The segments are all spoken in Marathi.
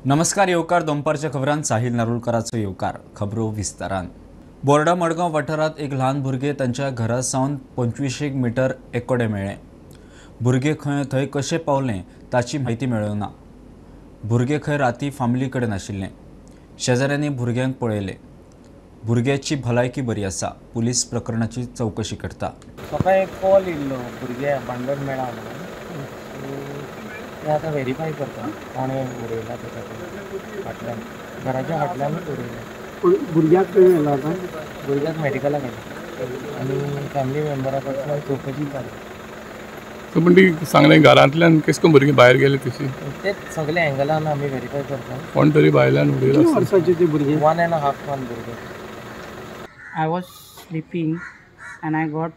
नमस्कार येवकार दनपारच्या खबरांत साहिल नारुलकराचो येवकार खबरो विस्तारान। बोर्डा मडगांव वाठारांत एक ल्हान भुरगे तांच्या घरा सावन 25 मीटर एकोडे मेळ्ळे। भुरगे थंय कशें पावले ताची म्हायती मेळूंक ना। भुरगे खंय राती फामिली कडेन आशिल्ले। शेजाऱ्यांनी भुरग्यांक पळयले। भुरग्याची भलायकी बरी आसा। पुलीस प्रकरणाची चौकशी करता। सकाळी एक कॉल येयल्लो भुरगे भांडण मेळ्ळा म्हणून ते आतां व्हेरीफाय करता कोणें उडयला तेका फाटल्यान घराच्या फाटल्यानूच उडयला। भुरग्याक खंय व्हेला आतां? भुरग्याक मेडिकलाक गेला आनी फॅमिली मेंबरा कडच्यान चवकशी जाली। पण ती सांगले घरांतल्यान कशें करून भुरगीं भायर गेले तशी तेच सगळे एंगलान आमी व्हेरीफाय करता। कोण तरी भायल्यान उडयला। किती वर्साचे ते भुरगे? 1.5 month भुरगे। I was sleeping and I got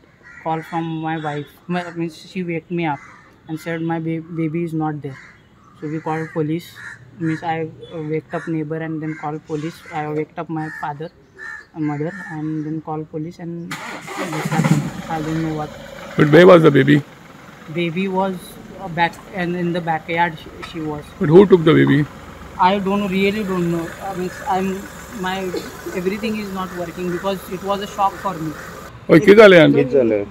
call from my wife. Means she waked me up and said my baby is not there. So we called police. Means I waked up neighbor and then called police. I waked up my father and mother and then called police and I don't know what. But where was the baby? Baby was back and in the backyard she was. But who took the baby? I really don't know. Means my everything is not working because it was a shock for me. ओय कितें जालें आनी?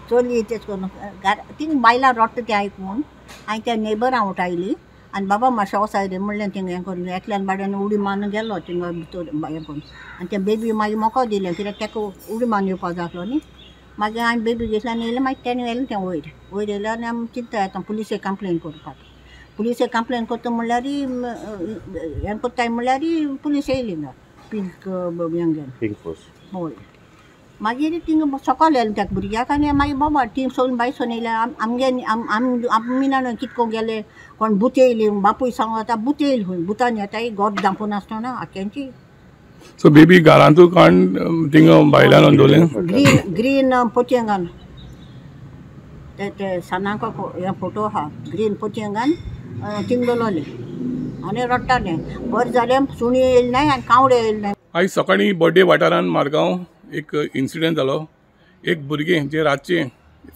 चली तेच करून थिंग बायलां रडटा तें आयकून हांवें त्या नेबरां उठयली आनी बाबा मातशें वसाय रे म्हणलें थिंग हें करून एकल्यान बाड्यान उडी मारून गेलो थिंग भितर हें करून आनी त्या बेबी मागीर मोको दिलें कित्याक तेका उडी मारून येवपाक जाय आसलो न्ही। मागीर हांवें बेबी घेतलें आनी येयलें मागीर तेणें व्हेलें तें वयर येयलें आनी आमी चिंतता येता पुलिशेक कंप्लेन करपाक। पुलिशेक कंप्लेन करता म्हणल्यार हें कोत्ताय म्हणल्यार पुलीस येयली ना पिंक हें पिंक पोस्ट हय। मागीर थिंग सकाळ येलें त्या भुरग्याक आनी मागीर बाबा ती सोन बाय सोन येयले आमगे आमी ना कितको गेले कोण भूत येयली बापूय सांगो आतां भूत येयली खंय भुतान येताय गोड दांपून आसतना आख्यांची। सो बेबी घरांतू काण थिंग भायल्यान अंदोलें? ग्रीन पोतयेंगान ते सनाको हे फोटो आहा ग्रीन पोतयेंगान थिंग दवरलें आनी रडटालें बरें जालें सुणी येयली नाय आनी कावडे येयले नाय। आयज सकाळी बर्थडे वाठारांत मारगांव एक इन्सिडेंट जालो। एक भुरगें जे रातचें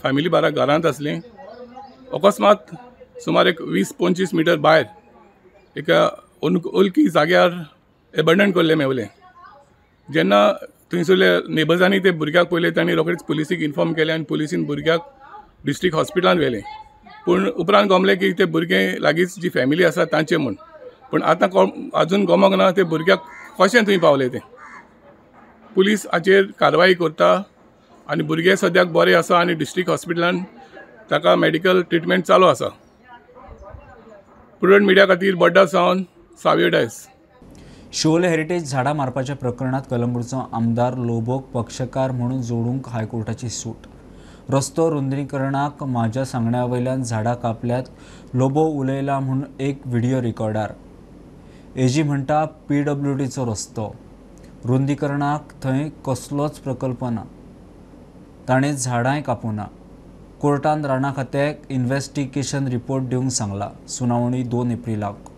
फॅमिली बारा घरांत आसलें अकस्मात सुमार एक 20-25 मीटर भायर एका अनवळखी जाग्यार एबंडन केल्लें मेवलें। जेन्ना थंयसरल्या नेबर्सांनी ते भुरग्याक पळयलें तांणी रोखडेच पुलिसीक इन्फॉर्म केलें आनी पुलिसीन भुरग्याक डिस्ट्रिक्ट हॉस्पिटलांत व्हेलें। पूण उपरांत गमलें की ते भुरगें लागींच जी फॅमिली आसा तांचें म्हूण। पूण आतां आजून गमोंक ना ते भुरग्याक कशें थंय पावलें तें। पुलीस हाचेर कारवाय करता आनी भुरगे सद्याक बरे आसा आनी डिस्ट्रिक्ट हॉस्पिटलांत ताका मेडिकल ट्रिटमेंट चालू आसा। प्रुडंट मिडिया खातीर बड्डा सावन सावयो डायस। शोले हेरिटेज झाडां मारपाच्या प्रकरणात कलंगूटचो आमदार लोबोक पक्षकार म्हणून जोडूंक हायकोर्टाची सूट। रस्तो रुंदीकरणाक म्हाज्या सांगण्या वयल्यान झाडां कापल्यात लोबो उलयला म्हूण एक व्हिडिओ रिकॉर्डार। एजी म्हणटा PWDचो रस्तो रुंदीकरणाक थंय कसलोच प्रकल्प ना। ताणें झाडांय कापूना। कोर्टान राणा खात्याक इन्व्हेस्टिगेशन रिपोर्ट दिवंक सांगला। सुनावणी 2 एप्रिलाक।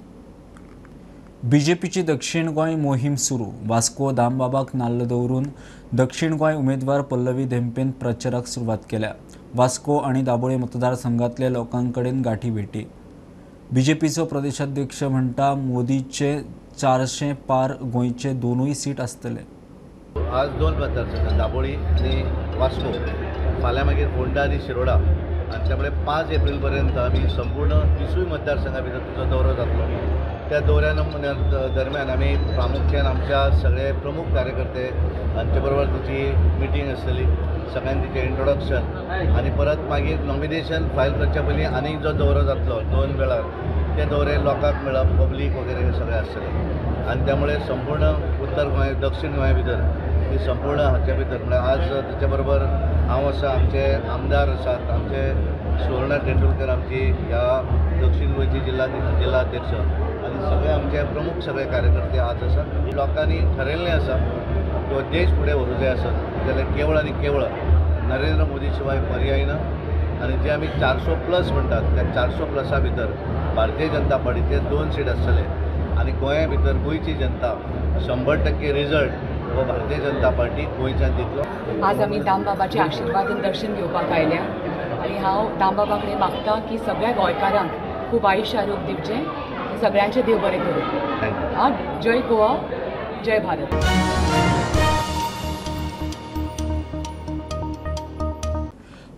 बीजेपीची दक्षिण गोंय मोहीम सुरू। वास्को दामबाबाक नाल्ल दवरून दक्षिण गोंय उमेदवार पल्लवी धेंपेन प्रचाराक सुरवात केल्या। वास्को आनी दाबोळे मतदारसंघातल्या लोकांकडेन गाठी भेटी। बीजेपीचो प्रदेशाध्यक्ष म्हणटा मोदीचे 400 पार गोंयचे 2 सीट आसतले। आज 2 मतदारसंघ दाबोळी आनी वास्को फाल्यां मागीर फोंडा आनी शिरोडा आनी त्यामुळे 5 एप्रिल पर्यंत आमी संपूर्ण 30 मतदारसंघा भितर तुजो दौरो जातलो। त्या दौऱ्या दरम्यान आमी प्रामुख्यान आमच्या सगळे प्रमुख कार्यकर्ते हांचे बरोबर तुजी मिटींग आसतली। सगळ्यांक तिचें इंट्रोडक्शन आनी परत मागीर नॉमिनेशन फायल करच्या पयलीं आनी जो दौरो जातलो 2 वेळार ते दौरे लोकांक मेळप पब्लीक वगैरे सगळे आसतले। आनी त्यामुळे संपूर्ण उत्तर गोंय दक्षिण गोंया भितर ही संपूर्ण हाचे भितर म्हळ्यार आज ताचे बरोबर हांव आसा आमचे आमदार आसात आमचे सुवर्णा तेंडुलकर आमची ह्या दक्षिण गोंयची जिल्हाध्यक्ष आनी सगळे आमचे प्रमुख सगळे कार्यकर्ते आज आसात। लोकांनी ठरयल्लें आसा जो देश फुडें व्हरूंक जाय आसत जाल्यार केवळ आनी केवळ नरेंद्र मोदी शिवाय पर्याय ना। आनी जे आमी 400+ म्हणटात त्या 400+ भितर भारतीय जनता पार्टीचे 2 सीट आसतले आनी गोंया भितर गोंयची जनता 100% रिजल्ट हो भारतीय जनता पार्टी गोंयच्यान दितलो। आज आमी दामबाबाचे आशिर्वाद दर्शन घेवपाक आयल्या आनी हांव दामबाबा कडेन मागतां की सगळ्या गोंयकारांक खूब आयुश्य आरोग्य दिवचें सगळ्यांचे देव बरे करू. हां, जय गोवा, जय भारत.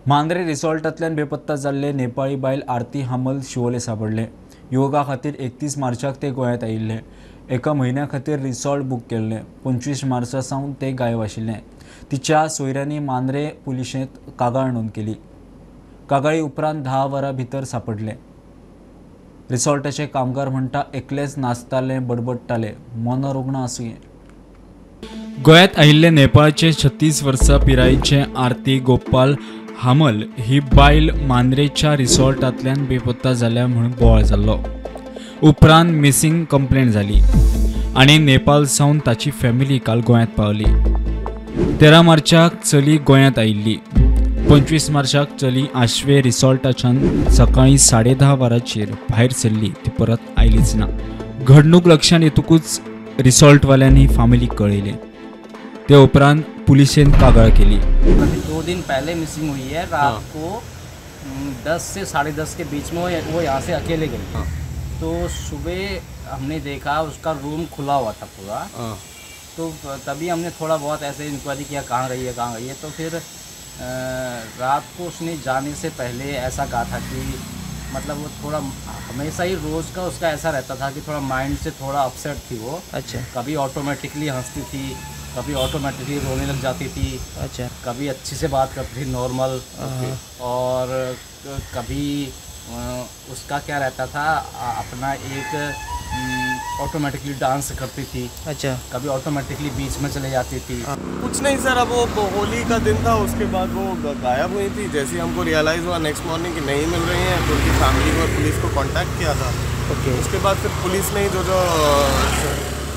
मांद्रे रिसॉर्टांतल्यान बेपत्ता जाल्ले नेपाळी बायल आरती हामल शिवोले सापडले. योगा खातीर 31 मार्चाक ते गोंयांत आयिल्ले. एका म्हयन्या खातीर रिसॉर्ट बूक केल्ले. 25 मार्चा सावन ते गायब आशिल्ले. तिच्या सोयऱ्यांनी मांद्रे पुलिशेंत कागाळ नोंद केली. कागाळी उपरांत 10 वरां भितर सापडले. रिसॉर्टाचे कामगार म्हणटा एकलेच नाचताले, बडबडटाले, मनोरुग्ण आसुये. गोंयांत आयिल्ले नेपाळचे 36 वर्सां पिरायेचे आरती गोपाल हामल ही बायल मांद्रेच्या रिसॉर्टांतल्यान बेपत्ता जाल्या म्हणून बोवाळ जाल्लो. उपरांत मिसिंग कंप्लेंट जाली आनी नेपाळ सावन ताची फॅमिली काल गोंयांत पावली. 13 मार्चाक चली गोंयांत आयिल्ली. 25 मार्चाक चली आश्वे रिसॉर्टाच्यान सकाळीं 10:30 वरांचेर भायर सरली. ती परत आयलीच ना. घडणूक लक्षांत येतकूच रिसॉर्टवाल्यांनी फॅमिलीक कळयलें. ते उपरांत पुलिसेन कागाळ केली. अभी 2 दिन पहले मिसिंग हुई है. रात को 10 से 10:30 के बीच में वो यहाँ से अकेले गई. तो सुबह हमने देखा उसका रूम खुला हुआ था पूरा. तो तभी हमने थोड़ा बहुत ऐसे इंक्वायरी किया कहाँ गई है. तो फिर रात को उसने जाने से पहले ऐसा कहा था कि मतलब वो थोड़ा हमेशा ही रोज़ का उसका ऐसा रहता था कि थोड़ा माइंड से थोड़ा अपसेट थी वो. अच्छा. कभी ऑटोमेटिकली हंसती थी, कभी ऑटोमेटिकली रोने लग जाती थी. अच्छा. कभी अच्छी से बात करती थी नॉर्मल. और कभी उसका क्या रहता था अपना एक ऑटोमेटिकली डांस करती थी. अच्छा. कभी ऑटोमेटिकली बीच में चले जाती थी. कुछ नहीं सर, अब वो होली का दिन था, उसके बाद वो गायब हुई थी. जैसे हमको रियलाइज़ हुआ नेक्स्ट मॉर्निंग कि नहीं मिल रही हैं तो उनकी फैमिली और पुलिस को कांटेक्ट किया था. ओके. उसके बाद फिर पुलिस ने जो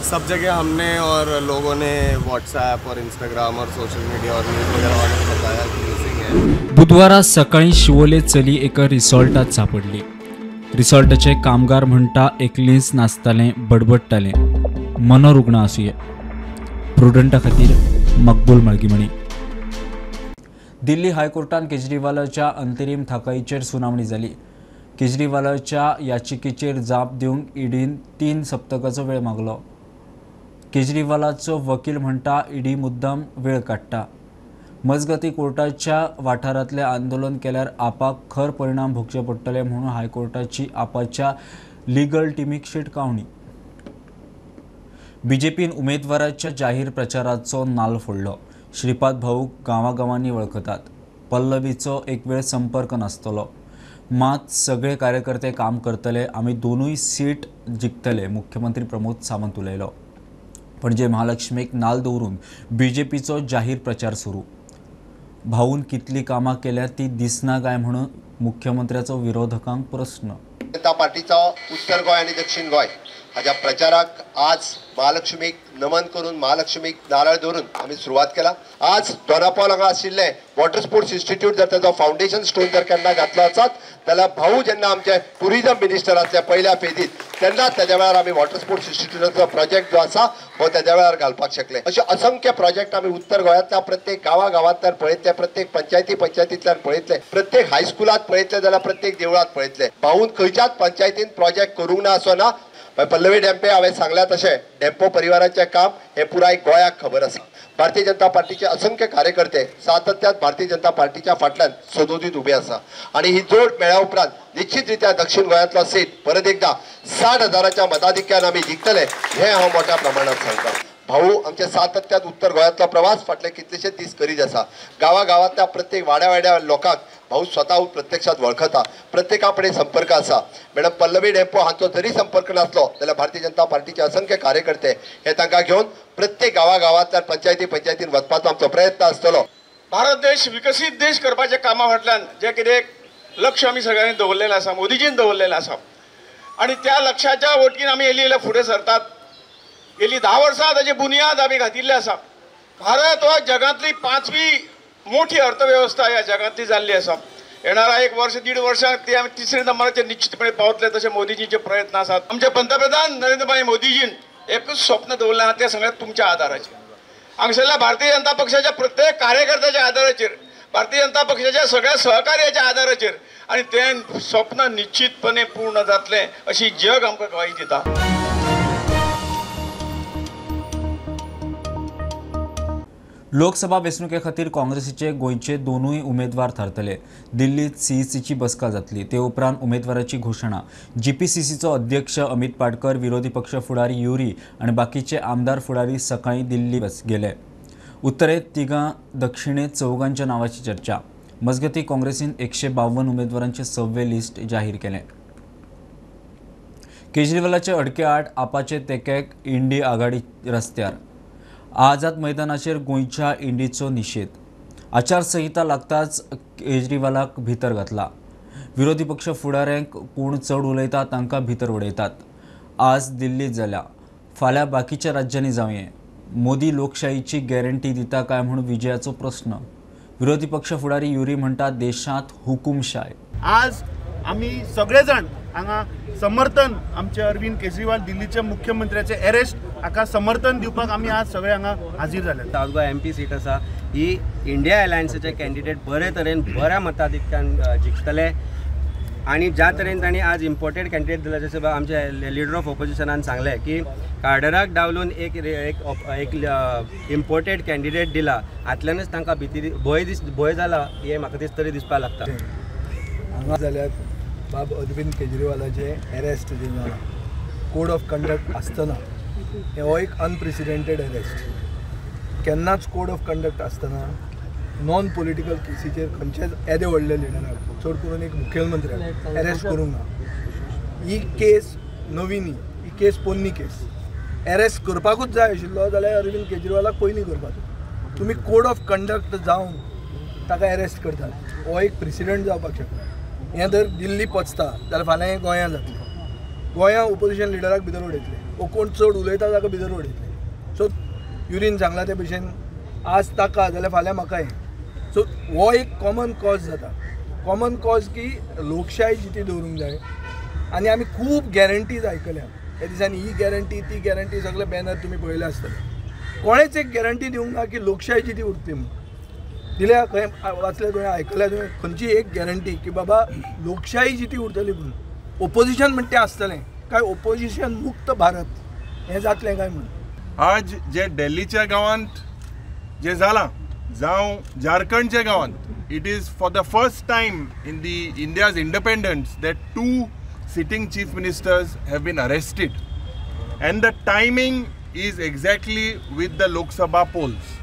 सब जगह हमने और लोगों ने व्हाट्सएप और इंस्टाग्राम और सोशल मीडिया और न्यूज़ वगैरह वालों को बताया कि मिसिंग है. बुधवारा सकाळी शिवोले चली एका रिसॉर्टात सापडली. रिसॉर्टाचे कामगार म्हणटा एकलीच नाचताले, बडबडटाले, मनोरुग्ण आसुये. प्रुडंटा खातीर मकबूल मळगिमणी. दिल्ली हायकोर्टान केजरीवालाच्या अंतरीम थाकायेचेर सुनावणी जाली. केजरीवालाच्या याचिकेचेर जाप दिवंक ईडीन 3 सप्तकाचो वेळ मागलो. केजरीवालाचो वकील म्हणटा ईडी मुद्दाम वेळ काडटा. मजगती कोर्टाच्या वाठारांतले आंदोलन केल्यार आपाक खर परिणाम भोगचे पडटले म्हणून हायकोर्टाची आपाच्या लिगल टिमीक शिटकावणी. बीजेपीन उमेदवाराच्या जाहीर प्रचाराचो नाल्ल फोडलो. श्रीपाद भाऊक गांवागांवांनी वळखतात. पल्लवीचो एक वेळ संपर्क नासतलो. मात सगळे कार्यकर्ते काम करतले. आमी दोनूय सीट जिखतले, मुख्यमंत्री प्रमोद सावंत उलयलो. पणजे महालक्ष्मीक नाल दवरून बीजेपीचो जाहीर प्रचार सुरू. भाऊन कितली कामां केल्या ती दिसना काय म्हणून मुख्यमंत्र्याचो विरोधकांक प्रश्न. जनता पार्टीचा उत्तर गोय आणि दक्षिण गोय हाच्या प्रचाराक आज महालक्ष्मीक नमन करून महालक्ष्मीक नारळ दवरून आम्ही सुरुवात केला. आज दोनापावल हांगा आशिल्ले वॉटर स्पोर्ट्स इन्स्टिट्यूट जर ताचो फाउंडेशन स्टोन जर केन्ना घातलो आसत जाल्यार भाऊ जेन्ना आमचे टुरिझम मिनिस्टर आसले पहिल्या फेजीत तेन्ना त्याच्या वेळार आम्ही वॉटर स्पोर्ट्स इन्स्टिट्यूटाचो प्रोजेक्ट जो आसा हो त्याच्या वेळार घालपाक शकले. असे असंख्य प्रोजेक्ट आम्ही उत्तर गोंयांतल्या प्रत्येक गांवांतल्यान पळयतले, प्रत्येक पंचायतींतल्यान पळयतले, प्रत्येक हायस्कुलात पळयतले जाल्यार प्रत्येक देवळात पळयतले. भाऊन खंयच्याच पंचायतीन प्रोजेक्ट करूंक ना असो ना. पल्लवी डेंपे हांवें सांगल्या तशें डेंपो परिवाराचें काम हे पुराय गोंयाक खबर आसा. भारतीय जनता पार्टीचे असंख्य कार्यकर्ते सातत्यान भारतीय जनता पार्टीच्या फाटल्यान सदोदीत उबे आसा आणि ही जोड मेळ्या उपरांत निश्चितरित्या दक्षिण गोंयांतलो सीट परत एकदा 60,000च्या मताधिक्यान आमी जिखतले हे हांव मोठ्या प्रमाणात सांगता. भाऊ आमचे सातत्यान उत्तर गोंयांतलो प्रवास फाटले कितलेशेच दीस करीत आसा. गांवागांवांतल्या प्रत्येक वाड्या लोकांक भाऊ स्वतः प्रत्यक्षात वळखता. प्रत्येकाकडे संपर्क आसा. मॅडम पल्लवी डेंपो हांचो जरी संपर्क नासलो जाल्यार भारतीय जनता पार्टीचे असंख्य कार्यकर्ते हे तांकां घेवन प्रत्येक गांवागांवांतल्यान पंचायतीन वचपाचो आमचो प्रयत्न आसतलो. भारत देश विकसीत देश करपाच्या कामा फाटल्यान जे कितें लक्ष आमी सगळ्यांनी दवरलेलें आसा, मोदीजीन दवरलेलें आसा आणि त्या लक्षाच्या वटकीन आमी येयले फुडें सरतात. गेली 10 वर्सां ताची बुनियाद आमी घातिल्ली आसा. भारत हो जगांतली 5वी मोठी अर्थव्यवस्था ह्या जगांतली जाल्ली आसा. येणारा 1 वर्ष 1.5 वर्षांत ती आमी 3रे नंबराचेर निश्चितपणे पावतले तशे मोदीजींचे प्रयत्न आसात. आमचे पंतप्रधान नरेंद्र मोदीजीन एकच स्वप्न दवरलें आहा तें सगळें तुमच्या आदाराचेर. हांगसरल्या भारतीय जनता पक्षाच्या प्रत्येक कार्यकर्त्याच्या आदाराचेर भारतीय जनता पक्षाच्या सगळ्या सहकार्याच्या आदाराचेर आणि तें स्वप्न निश्चितपणे पूर्ण जातलें अशी जग आमकां ग्वाही दिता. लोकसभा वेंचणुके खातीर काँग्रेसीचे गोंयचे दोनूय उमेदवार थारतले. दिल्लीत सीईसीची बसका जातली. ते उपरांत उमेदवाराची घोशणा. जीपीसीसीचो अध्यक्ष अमित पाटकर, विरोधी पक्ष फुडारी युरी आनी बाकीचे आमदार फुडारी सकाळी दिल्ली गेले. उत्तरेत तिगां, दक्षिणेत चौगांच्या नावाची चर्चा. मजगतीं काँग्रेसीन 152 उमेदवारांचे 6वें लिस्ट जाहीर केलें. केजरीवालाचे अडके आड आपाचे तेंक्याक इंडी आघाडी रस्त्यार. आझाद मैदानाचेर गोंयच्या इंडीचो निशेध. आचारसंहिता लागताच केजरीवालाक भितर घातला. विरोधी पक्ष फुडाऱ्यांक कोण चड उलयता तांकां भितर उडयतात. आज दिल्लीत जाल्या, फाल्यां बाकीच्या राज्यांनी जावंये. मोदी लोकशायेची गॅरंटी दिता काय म्हणून विजयाचो प्रस्न. विरोधी पक्ष फुडारी युरी म्हणटात देशांत हुकुमशाय. आज आम्ही सगळेजण हांगा समर्थन आमचे अरविंद केजरीवाल दिल्लीचे मुख्यमंत्र्याचे अरेस्ट हाका समर्थन दिवपाक आमी आज सगळे हांगा हाजीर जाले. सावथ गोवा MP सीट आसा ही इंडिया अलायन्साचे कॅन्डिडेट बरे तरेन बऱ्या मताधिक्यान जिखतले आणि ज्या तरेन तांणी आज इम्पोर्टेड कॅन्डिडेट दिला जशें आमचे लिडर ऑफ ऑपोजिशनान सांगले की कार्डराक डावलून एक इम्पोर्टेड कॅन्डिडेट दिला हातल्यानच तांकां भंय जाला हे म्हाका तरी दिसपाक लागता. हांगा जाल्यार बाब अरविंद केजरीवालाचे अरेस्ट जे जाला कोड ऑफ कंडक्ट आसतना हो एक अनप्रेसिडेंटेड अरेस्ट. केन्नाच कोड ऑफ कंडक्ट आसतना नॉन पॉलिटिकल केसीचेर खंयचेच येदे व्हडले लिडराक चड करून एक मुखेलमंत्र्याक अरेस्ट करूंक ना. ही केस नवी न्ही, ही केस पोन्नी केस. अरेस्ट करपाकूच जाय आशिल्लो जाल्यार अरविंद केजरीवालाक पयलीं करपाचो. तुमी कोड ऑफ कंडक्ट जावन ताका अरेस्ट करतात. हो एक प्रेसिडेंट जावपाक शकता. हें जर दिल्ली पचता जाल्यार फाल्यां हें गोंयां जातलें. गोंयां ओपोजिशन लिडराक भितर उडयतले. वो कोण चड उलयता ताका भितर उडयतले. सो युरीन सांगला ते भशेन आज ताका जाल्यार फाल्यां म्हाका हें. सो हो एक कॉमन कॉज जाता. कॉमन कॉज की लोकशाय जिती दवरूंक जाय. आनी आमी खूब गॅरंटीज आयकल्या ह्या दिसांनी. ही गॅरंटी ती गॅरंटी सगळे बॅनर तुमी पळयले आसतले. कोणेच एक गॅरंटी दिवंक ना की लोकशाय जिती उरतली म्हणून. दिल्या खंय वाचल्या तुवें आयकल्या तुवें खंयची एक गॅरंटी की बाबा लोकशाही जिती उरतली म्हणून. ओपोजिशन म्हणटा तें आसतलें काय ओपोजिशन मुक्त भारत हें जातलें काय म्हणून. आज जे दिल्लीच्या गांवांत जे जालां जावं झारखंडच्या गांवांत it is for the first time in the India's independence that 2 sitting chief ministers have been arrested and the timing is exactly with the Lok Sabha polls.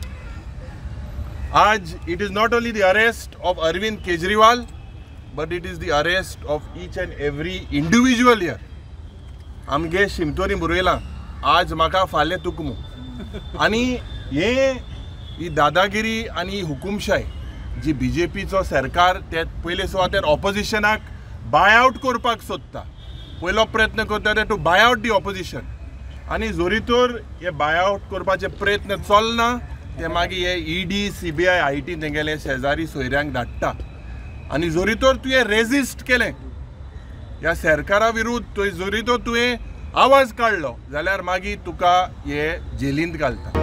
आज it is not only the arrest of Arvind Kejriwal but it is the arrest of each and every individual here. आमगे शिमतोरी मुरयला आज म्हाका फाल्यां तुकमू आनी ही दादागिरी आनी हुकुमशाय जी BJPचो सरकार ते पयले सुवातेर ऑपोजिशनाक बाय आउट करपाक सोदता. पयलो प्रयत्न करता ते to buy out the opposition आनी जोरीतोर हे बाय आउट करपाचे प्रयत्न चलना ते मागीर हे ED CBI IT तेंगेले शेजारी सोयऱ्यांक धाडटा आनी जोरीतोर तुवें रेजिस्ट केलें ह्या सरकारा विरुद्ध तो जोरीतोर तुवें आवाज काडलो जाल्यार मागीर तुका हे जेलींत घालता.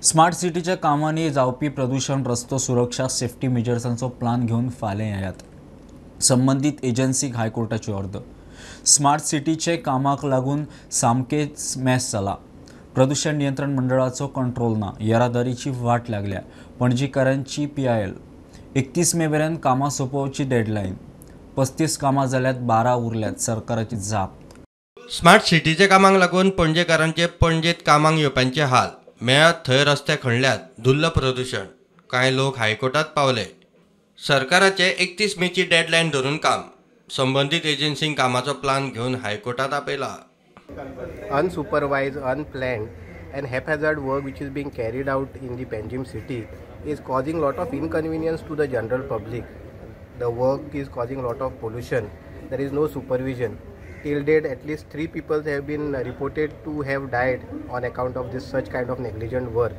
स्मार्ट सिटीच्या कामांनी जावपी प्रदूषण, रस्तो सुरक्षा, सेफ्टी मेजर्सांचो प्लान घेवन फाल्यां येयात. संबंधीत एजन्सीक हायकोर्टाची ऑर्डर. स्मार्ट सिटीचे कामाक लागून सामकेच मॅस जाला. प्रदूषण नियंत्रण मंडळाचो कंट्रोल ना. येरादारीची वाट लागल्या. पणजीकारांची PIL. 31 मे मेरेन कामां सोंपोवची डेडलायन. 35 कामां जाल्यात, 12 उरल्यात. सरकाराची जाप. स्मार्ट सिटीचे कामाक लागून पणजेकारांचे पणजेत कामाक येवपाचे हाल. मेळत थंय रस्ते खणल्यात. धुल्ल प्रदूषण. कांय लोक हायकोर्टात पावले. सरकाराचे 31 मेची डेडलायन धरून काम. संबंधित एजन्सींक कामाचो प्लान घेवन हायकोर्टात आपयला. Unsupervised, unplanned and haphazard work which is being carried out in the Panjim city is causing lot of inconvenience to the general public. The work is causing lot of pollution. There is no supervision. Till date, at least 3 people have been reported to have died on account of this such kind of negligent work.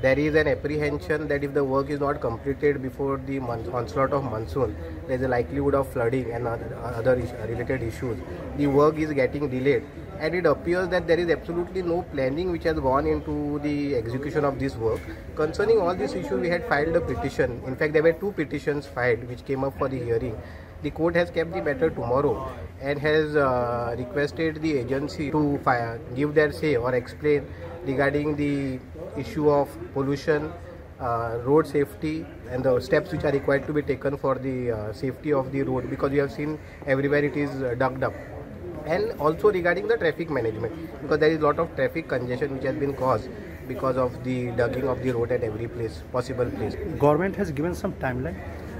there is an apprehension that if the work is not completed before the onslaught of monsoon, there is a likelihood of flooding and other related issues. The work is getting delayed, and it appears that there is absolutely no planning which has gone into the execution of this work. Concerning all these issues, we had filed a petition. In fact, there were 2 petitions filed which came up for the hearing. The court has kept the matter tomorrow and has requested the agency to give their say or explain regarding the issue of pollution, road safety, and the steps which are required to be taken for the safety of the road, because you have seen everywhere it is dug up. And also regarding the traffic management, because there is a lot of traffic congestion which has been caused because of the dugging of the road at every possible place. Government has given some timeline.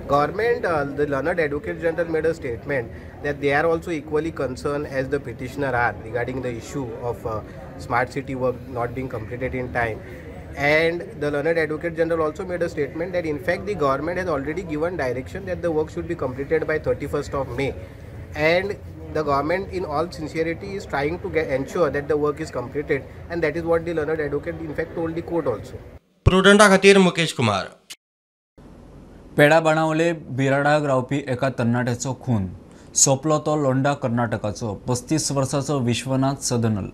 Government, the Learned Advocate General made a statement that they are also equally concerned as the petitioner are regarding the issue of smart city work not being completed in time. And the Learned Advocate General also made a statement that in fact the government has already given direction that the work should be completed by 31st of May. And the government in all sincerity is trying to ensure that the work is completed, and that is what the Learned Advocate in fact told the court also. प्रुडंटा खातीर मुकेश कुमार. पेडा बाणावले बिराडाक रावपी एका तरणाट्याचो खून. सोंपलो तो लोंडा कर्नाटकाचो 35 वर्साचो विश्वनाथ सदनल.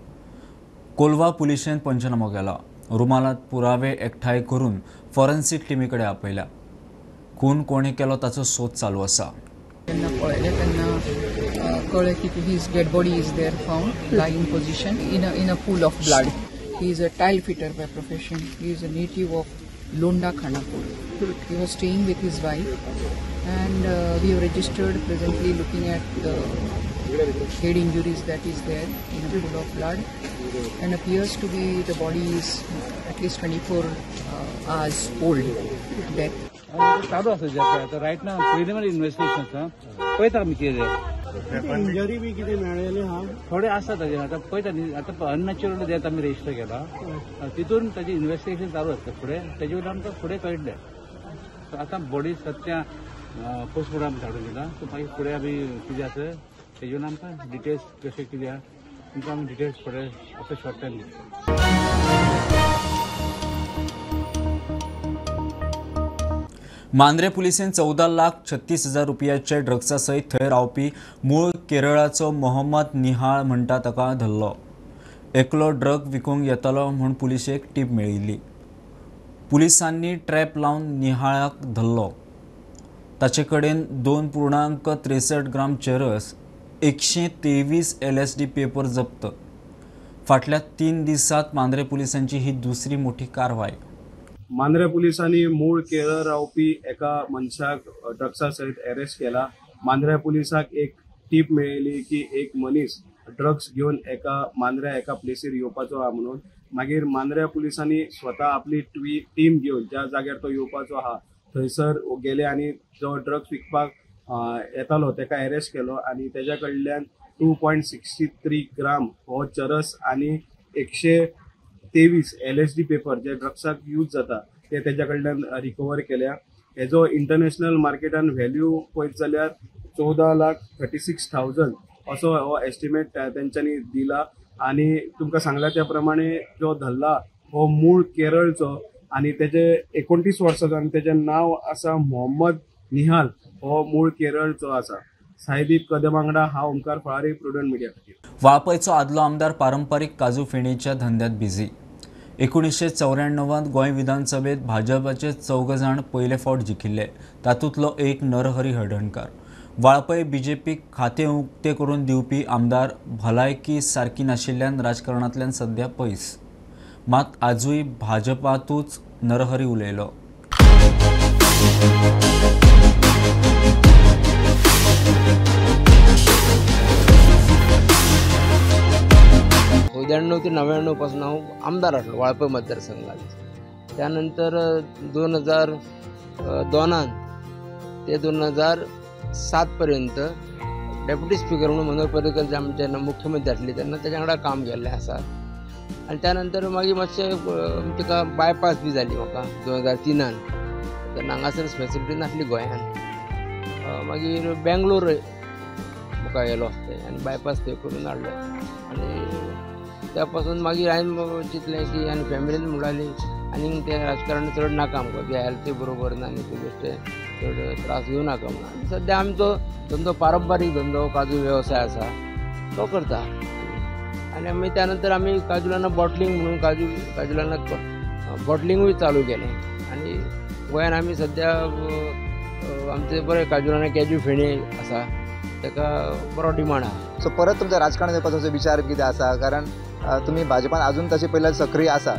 कोलवा पुलिशेन पंचनामो केला. रुमालात पुरावे एकठांय करून फॉरेन्सिक टीमी कडेन आपयल्या. खून कोणी केलो ताचो सोद चालू आसा. तेन्ना पळयलें तेन्ना कळ्ळें की his dead body is there found lying position in a pool of blood. He is a tile fitter by profession. He is a native of Londa, Khanapur. He was staying with his wife, and we have registered presently looking at the head injuries that is there in a pool of blood, and appears to be the body is at least 24 hours old death. चालू आसा रायट ना प्रिलिमिनरी इन्वेस्टिगेशन पळयता आमी कितें इंजरी बी कितें मेळ्ळेलें हा थोडे आसा ताजेर. आतां पळयता न्ही, आतां अननॅचरल डेथ आमी रेजिस्टर केला. तितून ताजें इन्वेस्टिगेशन चालू आसता फुडें. तेजे वयल्यान आमकां फुडें कळटलें. आतां बॉडी सद्या पोस्टमॉर्टम धाडून दिला. सो मागीर फुडें आमी कितें आसा तेजे वयल्यान आमकां डिटेल्स कशें कितें आहा तुमकां आमी डिटेल्स फुडें असो शॉर्ट टायम दिता. मांद्रे पुलिसेन 14,36,000 रुपयाचे ड्रग्सा सयत थंय रावपी मूळ केरळाचो मोहम्मद निहाळ म्हणटा ताका धरलो. एकलो ड्रग विकूंक येतालो म्हूण पुलिशेक टीप मेळिल्ली. पुलिसांनी ट्रॅप लावन निहाळाक धरलो. ताचे कडेन 2.63 ग्राम चरस, 123 LSD पेपर जप्त. फाटल्या 3 दिसांत मांद्रे पुलिसांची ही दुसरी मोठी कारवाय. मांद्रे पुलिसांनी मूळ केरळ रावपी एका मनशाक ड्रग्सा सयत अरेस्ट केला. मांद्रे पुलिसाक एक टीप मेळिल्ली की एक मनीस ड्रग्स घेवन मांद्रे एका प्लेसीर येवपाचो आहा म्हणून. मागीर मांद्रे पुलिसांनी स्वता आपली टीम घेवन ज्या जाग्यार तो येवपाचो आहा थंयसर गेले आनी जो ड्रग्स विकपाक येतालो ताका अरेस्ट केलो. आनी तेज्या कडल्यान 2.63 ग्राम हो चरस आनी 123 LSD पेपर जे ड्रग्साक यूज जाता ते तेज्या कडल्यान रिकवर केल्या. हेजो इंटरनॅशनल मार्केटान व्हॅल्यू पळयत जाल्यार 14,36,000 असो हो एस्टिमेट तेंच्यांनी दिला. आनी तुमकां सांगला त्या प्रमाणे जो धरला हो मूळ केरळचो आनी तेजे 29 वर्साचो आनी तेजें नांव आसा मोहम्मद निहाल. हो मूळ केरळचो आसा. सायदीप कदम वांगडा हांव ओमकार फळारी, प्रुडंट मिडिया खातीर. वाळपयचो आदलो आमदार पारंपारीक काजू फेणीच्या धंद्यात बिझी. 1994 गोंय विधानसभेत भाजपाचे 4 जाण पयले फावट जिखिल्ले. तातूंतलो एक नरहरी हळदणकार. वाळपय बीजेपीक खातें उक्तें करून दिवपी आमदार भलायकी सारकी नाशिल्ल्यान राजकारणांतल्यान सध्या पयस. मात आजूय भाजपातूच नरहरी उलयलो. ते 99 पासून हांव आमदार आसलो वाळपय मतदारसंघात. त्यानंतर 2002 ते 2007 पर्यंत डेप्युटी स्पीकर म्हणून मनोहर पर्रीकर जेन्ना मुख्यमंत्री आसले तेन्ना तेच्या वांगडा काम केल्लें आसा. आनी त्यानंतर मागीर मातशें ताका बायपास बी जाली म्हाका 2003. तेन्ना हांगासर फॅसिलिटी नासली गोंयांत. मागीर बेंगलोर म्हाका येयलो आनी बायपास थंय करून हाडलो. आनी त्या पासून मागीर हांवें चिंतलें की आनी फॅमिलीन म्हणटाली आनी ते राजकारण चड नाका आमकां तुज्या हेल्थी बरोबर ना आनी तुजे चड त्रास घेवं नाका म्हणून सद्या आमचो धंदो पारंपारीक धंदो काजू वेवसाय आसा तो करता आनी आमी त्या नंतर आमी काजूलांना बॉटलींग म्हणून काजूलांना बॉटलिंगूय चालू केलें आनी गोंयांत आमी सद्या आमचे बरे काजूलांना कॅज्यू फेणी आसा ताका बरो डिमांड आहा. सो परत तुमचा राजकारण येवपाचो विचार कितें आसा कारण तुमी भाजपान अजून तशें पयल्या सक्रीय आसा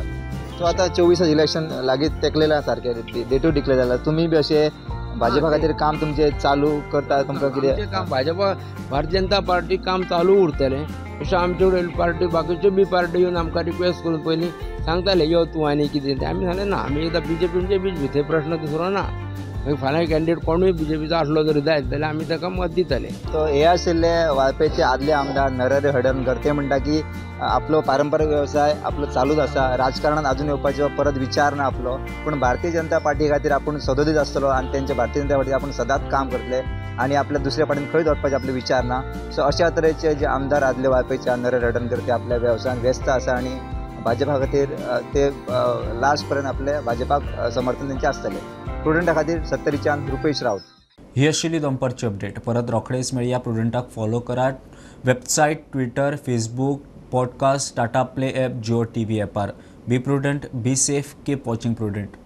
सो आतां 24 इलेक्शन लागीं तेकलेलें सारकें डेट डिक्लेअर जाला तुमी बी अशें भाजपा खातीर काम तुमचें चालू करता तुमकां कितें काम भाजपा भारतीय जनता पार्टी काम चालू उरतलें अशें आमचे कडेन पार्टी बाकीच्यो बी पार्टी येवन आमकां रिक्वेस्ट करून पयलीं सांगताले यो तूं आनी कितें तें आमी सांगलें ना आमी एकदां बीजेपीचे बीच भितर प्रश्न दुसरो ना मागीर फाल्यां कॅन्डिडेट कोणूय बीजेपीचो आसलो जर जायत जाल्यार आमी ताका मत दितले. तो हे आशिल्ले वाळपेचे आदले आमदार नरहरी हडणकर ते म्हणटा की आपलो पारंपारीक वेवसाय आपलो चालूच आसा राजकारणात अजून येवपाचो परत विचार ना आपलो पूण भारतीय जनता पार्टी खातीर आपूण सदोदीत आसतलो आनी तेंच्या भारतीय जनता पार्टी आपूण सदांच काम करतले आनी आपल्या दुसऱ्या पार्टीन खंयच वचपाचे आपले विचार ना. सो अशा तरेचे जे आमदार आदले वाळपेचे नरहरी हडणकर ते आपल्या वेवसायान व्यस्त आसा आनी भाजपा खातीर ते लास्ट पर्यंत आपले भाजपाक समर्थन तेंचे आसतले. प्रुडंटा खातीर 70 रुपेश रावत. ही आशिल्ली दनपारची अपडेट. परत रोखडेच मेळया. प्रुडंटाक फॉलो करात. Website, Twitter, Facebook, podcast, Tata Play app, Jio TV ॲपार. Be prudent, be safe, keep watching prudent.